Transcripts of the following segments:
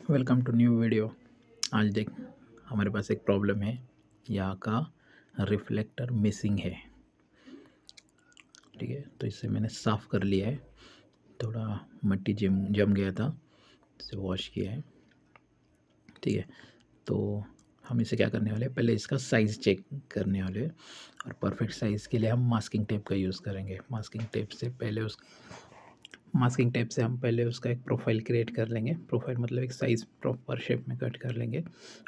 Welcome to new video. आज देख, हमारे पास एक प्रॉब्लम है। यहाँ का रिफ्लेक्टर मिसिंग है। ठीक है, तो इससे मैंने साफ़ कर लिया है। थोड़ा मिट्टी जम गया था, इसे वॉश किया है। ठीक है, तो हम इसे क्या करने वाले हैं, पहले इसका साइज़ चेक करने वाले हैं। और परफेक्ट साइज़ के लिए हम मास्किंग टेप का यूज़ करेंगे। मास्किंग टेप से हम पहले उसका एक प्रोफाइल क्रिएट कर लेंगे। प्रोफाइल मतलब एक साइज़ प्रॉपर शेप में कट कर लेंगे।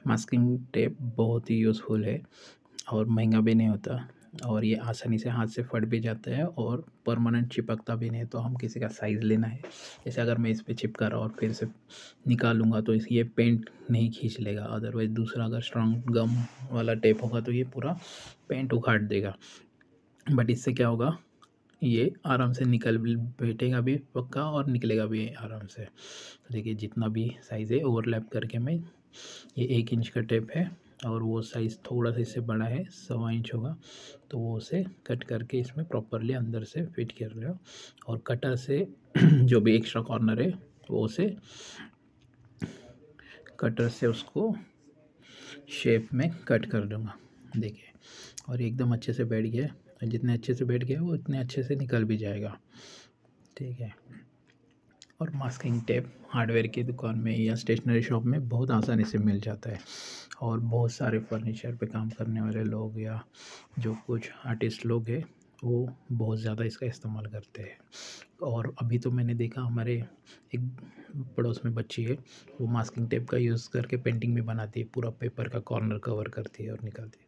मास्किंग टेप बहुत ही यूज़फुल है और महंगा भी नहीं होता, और ये आसानी से हाथ से फट भी जाता है और परमानेंट चिपकता भी नहीं है। तो हम किसी का साइज़ लेना है, जैसे अगर मैं इस पे चिपका रहा और फिर से निकालूंगा तो ये पेंट नहीं खींच लेगा। अदरवाइज़ दूसरा अगर स्ट्रॉन्ग गम वाला टेप होगा तो ये पूरा पेंट उखाड़ देगा। बट इससे क्या होगा, ये आराम से निकल बैठेगा भी पक्का और निकलेगा भी आराम से। तो देखिए, जितना भी साइज़ है ओवरलैप करके मैं, ये 1 इंच का टेप है और वो साइज़ थोड़ा सा इससे बड़ा है, 1.25 इंच होगा। तो वो उसे कट करके इसमें प्रॉपरली अंदर से फिट कर रहे हो, और कटर से जो भी एक्स्ट्रा कॉर्नर है वो उसे कटर से उसको शेप में कट कर दूँगा। देखिए, और एकदम अच्छे से बैठ गया, और जितने अच्छे से बैठ गया वो उतने अच्छे से निकल भी जाएगा। ठीक है, और मास्किंग टेप हार्डवेयर की दुकान में या स्टेशनरी शॉप में बहुत आसानी से मिल जाता है। और बहुत सारे फर्नीचर पे काम करने वाले लोग या जो कुछ आर्टिस्ट लोग हैं, वो बहुत ज़्यादा इसका इस्तेमाल करते हैं। और अभी तो मैंने देखा, हमारे एक पड़ोस में बच्ची है, वो मास्किंग टेप का यूज़ करके पेंटिंग भी बनाती है, पूरा पेपर का कॉर्नर कवर करती है और निकालती है।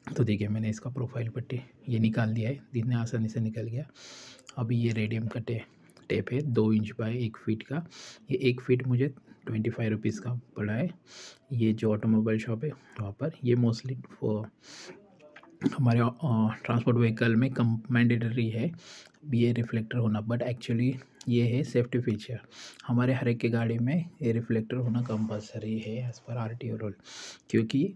तो देखिए, मैंने इसका प्रोफाइल पट्टी ये निकाल दिया है, इतने आसानी से निकल गया। अभी ये रेडियम का टेप है, 2 इंच बाय 1 फीट का। ये 1 फीट मुझे 25 रुपीज़ का पड़ा है। ये जो ऑटोमोबाइल शॉप है वहाँ पर, ये मोस्टली हमारे ट्रांसपोर्ट व्हीकल में कम मैंडेटरी है ये रिफ्लेक्टर होना, बट एक्चुअली ये है सेफ्टी फीचर। हमारे हर एक की गाड़ी में ये रिफ्लेक्टर होना कंपलसरी है एज़ पर आरटीओ रूल। क्योंकि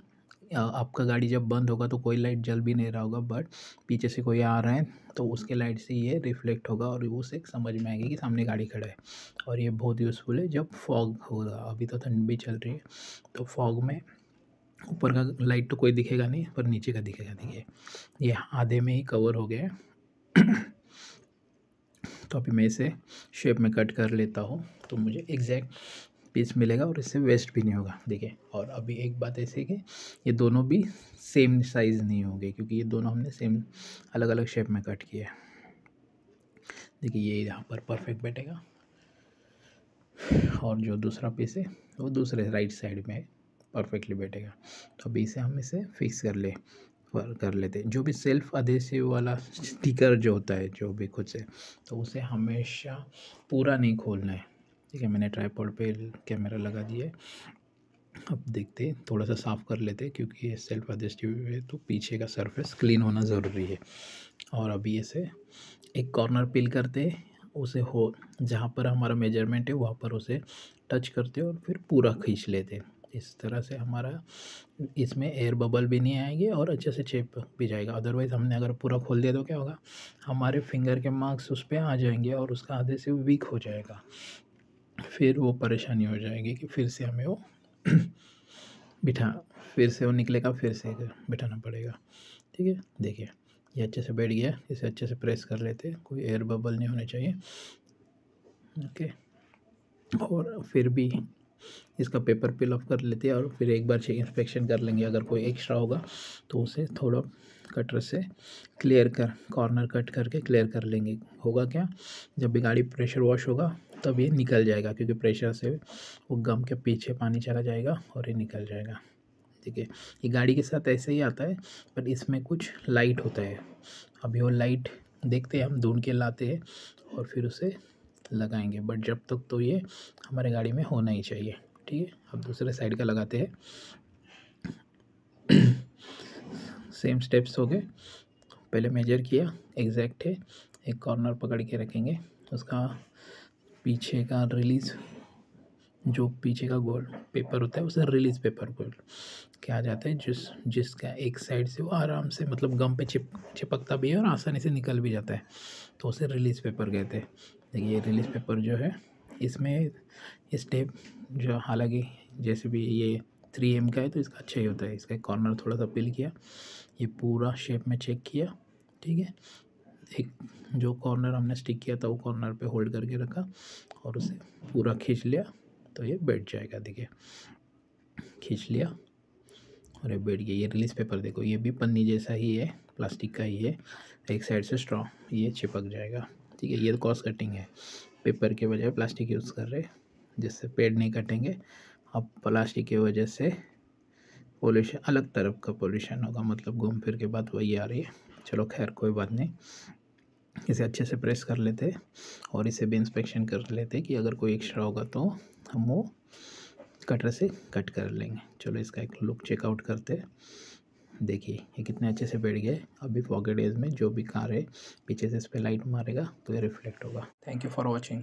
आपका गाड़ी जब बंद होगा तो कोई लाइट जल भी नहीं रहा होगा, बट पीछे से कोई आ रहा है तो उसके लाइट से ये रिफ्लेक्ट होगा और उसे समझ में आएगी कि सामने गाड़ी खड़ा है। और ये बहुत यूज़फुल है जब फॉग होगा। अभी तो ठंड भी चल रही है, तो फॉग में ऊपर का लाइट तो कोई दिखेगा नहीं, पर नीचे का दिखेगा। देखिए, ये आधे में ही कवर हो गया है। तो अभी मैं इसे शेप में कट कर लेता हूँ तो मुझे एग्जैक्ट पीस मिलेगा और इससे वेस्ट भी नहीं होगा। देखिए, और अभी एक बात ऐसी है कि ये दोनों भी सेम साइज़ नहीं होंगे, क्योंकि ये दोनों हमने सेम अलग अलग शेप में कट किया है। देखिए, ये यहाँ पर परफेक्ट बैठेगा, और जो दूसरा पीस है वो दूसरे राइट साइड में परफेक्टली बैठेगा। तो अभी इसे हम इसे फिक्स कर लेते हैं। जो भी सेल्फ अधेसिव वाला स्टिकर जो होता है, जो भी खुद से, तो उसे हमेशा पूरा नहीं खोलना है। ठीक है, मैंने ट्राइपॉड पे कैमरा लगा दिया है। अब देखते हैं, थोड़ा सा साफ़ कर लेते हैं, क्योंकि ये सेल्फ अधेसिव है तो पीछे का सरफेस क्लीन होना ज़रूरी है। और अभी इसे एक कॉर्नर पील करते हैं, उसे हो जहाँ पर हमारा मेजरमेंट है वहाँ पर उसे टच करते हैं और फिर पूरा खींच लेते हैं। इस तरह से हमारा इसमें एयर बबल भी नहीं आएंगे और अच्छे से चिपक भी जाएगा। अदरवाइज़ हमने अगर पूरा खोल दिया तो क्या होगा, हमारे फिंगर के मार्क्स उस पर आ जाएंगे और उसका आधे से वीक हो जाएगा। फिर वो परेशानी हो जाएगी कि फिर से हमें वो बिठा फिर से वो निकलेगा, फिर से बिठाना पड़ेगा। ठीक है, देखिए, ये अच्छे से बैठ गया। इसे अच्छे से प्रेस कर लेते हैं, कोई एयर बबल नहीं होने चाहिए। ओके, और फिर भी इसका पेपर पील ऑफ कर लेते हैं और फिर एक बार चेक इंस्पेक्शन कर लेंगे। अगर कोई एक्स्ट्रा होगा तो उसे थोड़ा कटर से कॉर्नर कट करके क्लियर कर लेंगे। होगा क्या, जब भी गाड़ी प्रेशर वॉश होगा तब ये निकल जाएगा, क्योंकि प्रेशर से वो गम के पीछे पानी चला जाएगा और ये निकल जाएगा। ठीक है, ये गाड़ी के साथ ऐसे ही आता है, पर इसमें कुछ लाइट होता है। अभी वो लाइट देखते हैं, हम ढूंढ के लाते हैं और फिर उसे लगाएंगे। बट जब तक तो ये हमारे गाड़ी में होना ही चाहिए। ठीक है, अब दूसरे साइड का लगाते हैं। सेम स्टेप्स हो गए, पहले मेजर किया, एग्जैक्ट है। एक कॉर्नर पकड़ के रखेंगे, उसका पीछे का रिलीज़, जो पीछे का गोल्ड पेपर होता है उसे रिलीज़ पेपर गोल्ड क्या जाता है, जिसका एक साइड से वो आराम से, मतलब गम पे चिपकता भी है और आसानी से निकल भी जाता है, तो उसे रिलीज़ पेपर कहते हैं। देखिए, रिलीज़ पेपर जो है इसमें ये स्टेप जो हालांकि जैसे भी ये 3M का है तो इसका अच्छा ही होता है। इसका कॉर्नर थोड़ा सा पिल किया, ये पूरा शेप में चेक किया, ठीक है। एक जो कॉर्नर हमने स्टिक किया था वो कॉर्नर पे होल्ड करके रखा और उसे पूरा खींच लिया तो ये बैठ जाएगा। देखिए खींच लिया और ये बैठ गया। ये रिलीज पेपर देखो, ये भी पन्नी जैसा ही है, प्लास्टिक का ही है, एक साइड से स्ट्रॉ ये चिपक जाएगा, ठीक है। ये कॉस्ट कटिंग है, पेपर के बजाय प्लास्टिक यूज़ कर रहे, जिससे पेड़ नहीं कटेंगे। अब प्लास्टिक की वजह से पोल्यूशन, अलग तरफ का पोल्यूशन होगा, मतलब घूम फिर के बात वही आ रही है। चलो खैर कोई बात नहीं, इसे अच्छे से प्रेस कर लेते और इसे भी इंस्पेक्शन कर लेते कि अगर कोई एक्स्ट्रा होगा तो हम वो कटर से कट कर लेंगे। चलो इसका एक लुक चेकआउट करते। देखिए ये कितने अच्छे से बैठ गए। अभी फॉग डेज में जो भी कार है पीछे से इस पर लाइट मारेगा तो ये रिफ्लेक्ट होगा। Thank you for watching.